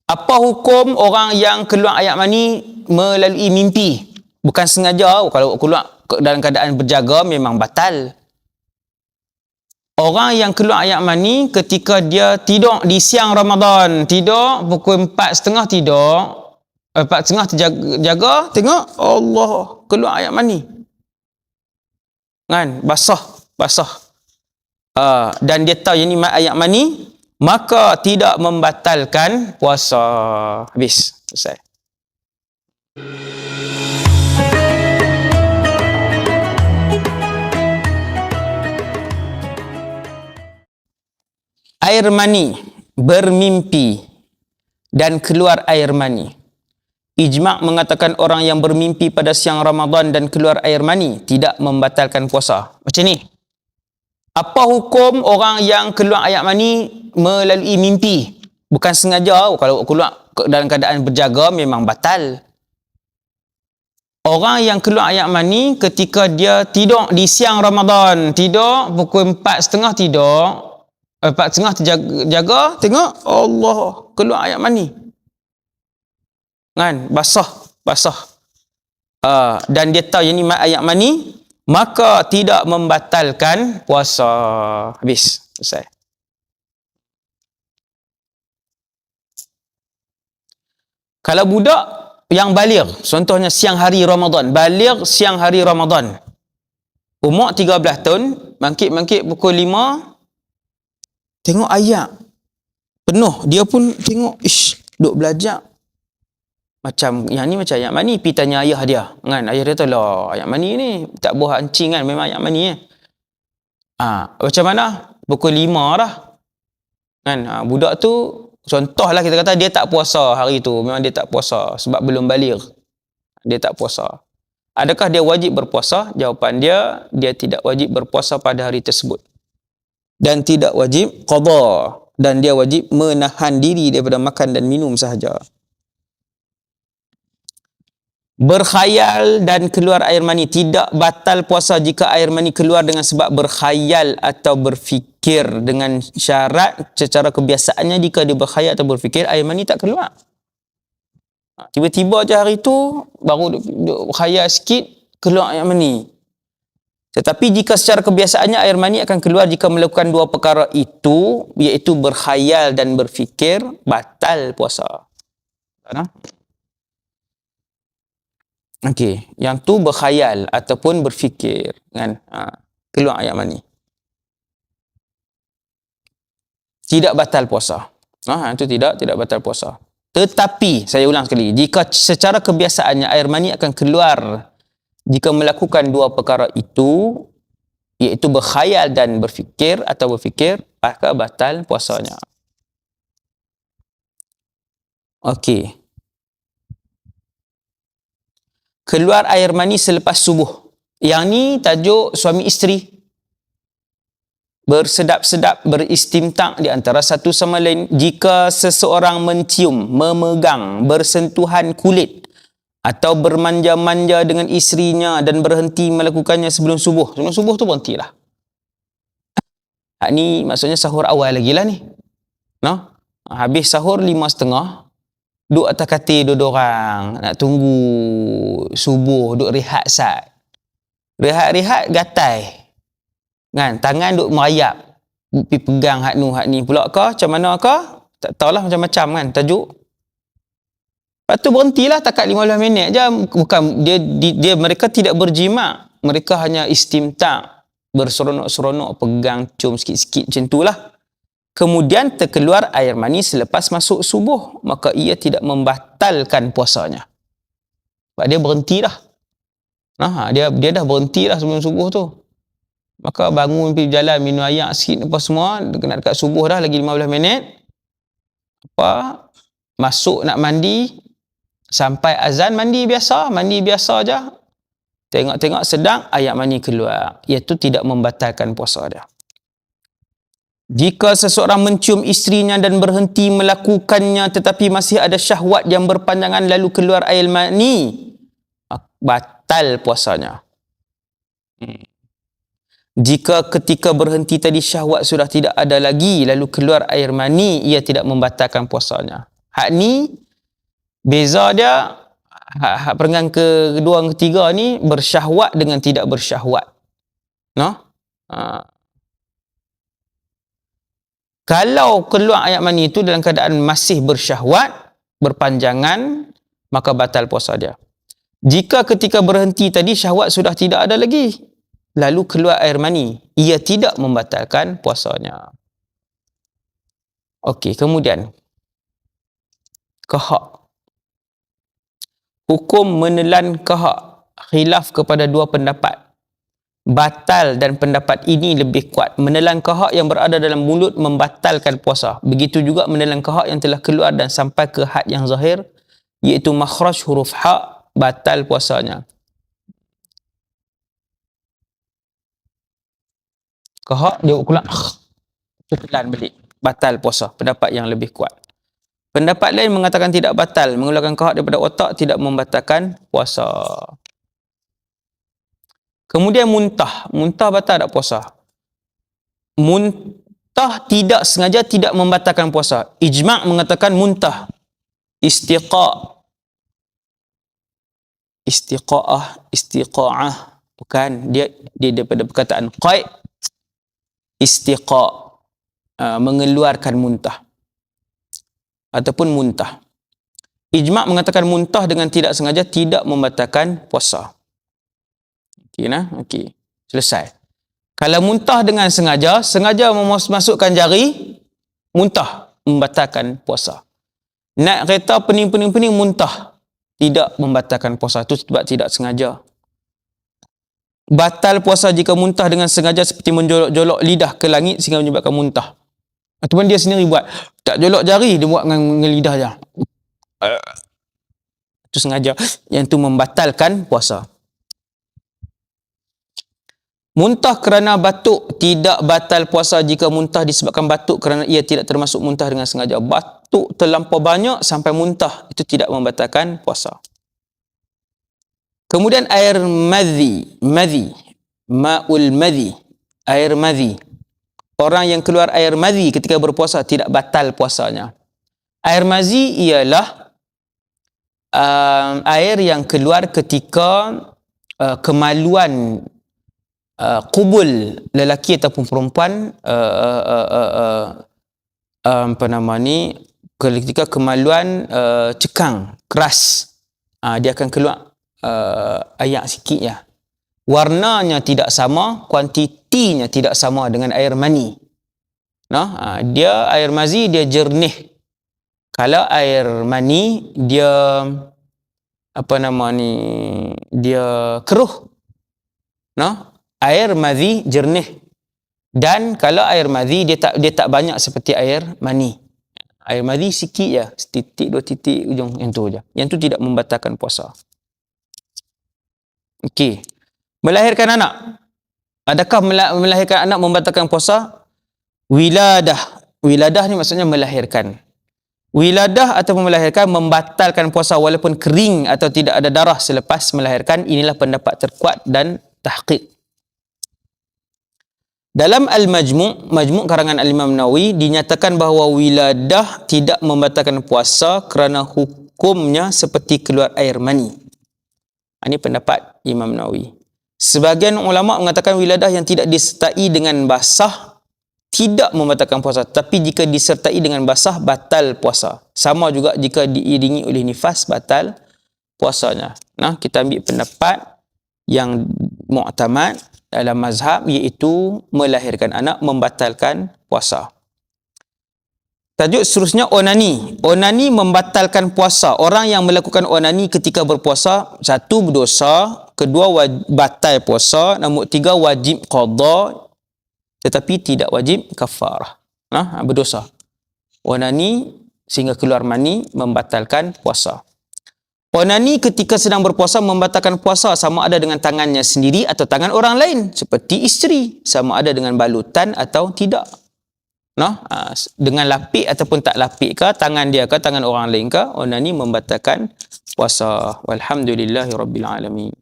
Apa hukum orang yang keluar air mani melalui mimpi? Bukan sengaja. Kalau keluar dalam keadaan berjaga memang batal. Orang yang keluar air mani ketika dia tidur di siang Ramadan, tidur pukul 4.30 tidur, 4.30 terjaga, tengok Allah keluar air mani. Kan? Basah. Dan dia tahu yang ni air mani, maka tidak membatalkan puasa. Habis. Selesai. Air mani, bermimpi dan keluar air mani. Ijma' mengatakan orang yang bermimpi pada siang Ramadan dan keluar air mani tidak membatalkan puasa. Macam ni. Apa hukum orang yang keluar air mani melalui mimpi? Bukan sengaja. Kalau keluar dalam keadaan berjaga memang batal. Orang yang keluar air mani ketika dia tidur di siang Ramadan, tidur pukul 4.30 tidur, 4.30 terjaga, tengok Allah keluar air mani. Kan? Basah. Dan dia tahu yang ni air mani, maka tidak membatalkan puasa. Habis. Selesai. Kalau budak yang baligh, contohnya siang hari Ramadan, baligh siang hari Ramadan, umur 13 tahun, bangkit pukul 5, tengok ayat penuh, dia pun tengok, duk belajar. Macam yang ni macam ayat mani, pergi tanya ayah dia. Kan? Ayah dia tahu lah, ayat mani ni tak buah hancing kan, memang ayat mani macam mana? Pukul 5 dah. Kan? Budak tu, contohlah kita kata dia tak puasa hari tu, memang dia tak puasa sebab belum baligh. Dia tak puasa. Adakah dia wajib berpuasa? Jawapan dia tidak wajib berpuasa pada hari tersebut. Dan tidak wajib qada. Dan dia wajib menahan diri daripada makan dan minum sahaja. Berkhayal dan keluar air mani. Tidak batal puasa jika air mani keluar dengan sebab berkhayal atau berfikir, dengan syarat secara kebiasaannya jika dia berkhayal atau berfikir, air mani tak keluar. Tiba-tiba je hari tu baru duk berkhayal sikit, keluar air mani. Tetapi jika secara kebiasaannya air mani akan keluar jika melakukan dua perkara itu, iaitu berkhayal dan berfikir, batal puasa. Okey, yang tu berkhayal ataupun berfikir, kan? Keluar air mani. Tidak batal puasa. Itu tidak batal puasa. Tetapi, saya ulang sekali, jika secara kebiasaannya air mani akan keluar jika melakukan dua perkara itu, iaitu berkhayal dan berfikir atau berfikir, maka batal puasanya. Okey. Keluar air mani selepas subuh. Yang ni tajuk suami isteri. Bersedap-sedap, beristimtak di antara satu sama lain jika seseorang mencium, memegang, bersentuhan kulit atau bermanja-manja dengan isterinya dan berhenti melakukannya sebelum subuh. Sebelum subuh tu berhentilah. Ni maksudnya sahur awal lagi lah ni. Habis sahur 5.30, duduk atas katil dua orang, nak tunggu subuh, duduk rehat sat. Rehat-rehat gatai. Kan? Tangan duduk merayap. Pergi pegang hak ni pula ke, macam mana ke? Tak tahulah, macam-macam kan tajuk. Lepas tu berhentilah takat 15 minit je. Bukan dia mereka tidak berjima. Mereka hanya istimtak, berseronok-seronok, pegang, cium sikit-sikit macam itulah. Kemudian terkeluar air mani selepas masuk subuh, maka ia tidak membatalkan puasanya. Sebab dia berhenti dah. Dia dah berhenti dah sebelum subuh tu. Maka bangun pergi jalan, minum air sikit apa semua, kena dekat subuh dah, lagi 15 minit. Masuk nak mandi, sampai azan mandi biasa je. Tengok-tengok sedang air mani keluar. Iaitu tidak membatalkan puasa dia. Jika seseorang mencium isterinya dan berhenti melakukannya tetapi masih ada syahwat yang berpanjangan lalu keluar air mani, batal puasanya. Jika ketika berhenti tadi syahwat sudah tidak ada lagi lalu keluar air mani, ia tidak membatalkan puasanya. Hak ni beza dia hak peringkat kedua dan ketiga ni bersyahwat dengan tidak bersyahwat. No? Kalau keluar air mani itu dalam keadaan masih bersyahwat, berpanjangan, maka batal puasa dia. Jika ketika berhenti tadi syahwat sudah tidak ada lagi, lalu keluar air mani, ia tidak membatalkan puasanya. Okey, kemudian kahak. Hukum menelan kahak khilaf kepada dua pendapat. Batal dan pendapat ini lebih kuat. Menelan kahak yang berada dalam mulut membatalkan puasa. Begitu juga menelan kahak yang telah keluar dan sampai ke had yang zahir, iaitu makhraj huruf ha, batal puasanya. Kahak dia keluar telan balik, batal puasa. Pendapat yang lebih kuat. Pendapat lain mengatakan tidak batal. Mengeluarkan kahak daripada otak tidak membatalkan puasa. Kemudian muntah. Muntah batal tak puasa? Muntah tidak sengaja tidak membatalkan puasa. Ijma' mengatakan muntah. Istiqa'ah. Bukan. Dia daripada perkataan qai'. Mengeluarkan muntah. Ataupun muntah. Ijma' mengatakan muntah dengan tidak sengaja tidak membatalkan puasa. Okey nah, okey. Selesai. Kalau muntah dengan sengaja memasukkan jari, muntah membatalkan puasa. Naik kereta pening-pening muntah, tidak membatalkan puasa. Itu sebab tidak sengaja. Batal puasa jika muntah dengan sengaja seperti menjolok-jolok lidah ke langit sehingga menyebabkan muntah. Ataupun dia sendiri buat, tak jolok jari, dia buat dengan lidah je. Itu sengaja. Yang itu membatalkan puasa. Muntah kerana batuk tidak batal puasa jika muntah disebabkan batuk kerana ia tidak termasuk muntah dengan sengaja. Batuk terlampau banyak sampai muntah, itu tidak membatalkan puasa. Kemudian air madhi. Ma'ul madhi. Air madhi. Orang yang keluar air madhi ketika berpuasa tidak batal puasanya. Air madhi ialah air yang keluar ketika kemaluan kubul lelaki ataupun perempuan ketika kemaluan cekang keras, dia akan keluar air sikit ya. Warnanya tidak sama, kuantitinya tidak sama dengan air mani. Dia air mazi dia jernih. Kalau air mani dia dia keruh. Air mazi jernih. Dan kalau air mazi dia tak banyak seperti air mani. Air mazi sikit je, setitik dua titik ujung, yang tu je. Yang tu tidak membatalkan puasa. Okey. Melahirkan anak. Adakah melahirkan anak membatalkan puasa? Wiladah. Wiladah ni maksudnya melahirkan. Wiladah atau melahirkan membatalkan puasa walaupun kering atau tidak ada darah selepas melahirkan. Inilah pendapat terkuat dan tahqiq. Dalam Al-Majmu', Majmu' karangan Al-Imam Nawawi, dinyatakan bahawa wiladah tidak membatalkan puasa kerana hukumnya seperti keluar air mani. Ini pendapat Imam Nawawi. Sebahagian ulama mengatakan wiladah yang tidak disertai dengan basah tidak membatalkan puasa, tapi jika disertai dengan basah batal puasa. Sama juga jika diiringi oleh nifas batal puasanya. Kita ambil pendapat yang mu'tamad dalam mazhab, iaitu melahirkan anak membatalkan puasa. Tajuk seterusnya onani. Onani membatalkan puasa. Orang yang melakukan onani ketika berpuasa, satu berdosa, kedua batal puasa, nombor tiga wajib qada tetapi tidak wajib kafarah. Berdosa. Onani sehingga keluar mani membatalkan puasa. Onani ketika sedang berpuasa membatalkan puasa, sama ada dengan tangannya sendiri atau tangan orang lain, seperti isteri, sama ada dengan balutan atau tidak. Dengan lapik ataupun tak lapik ke, tangan dia ke, tangan orang lain ke, onani membatalkan puasa. Walhamdulillahirabbil alamin.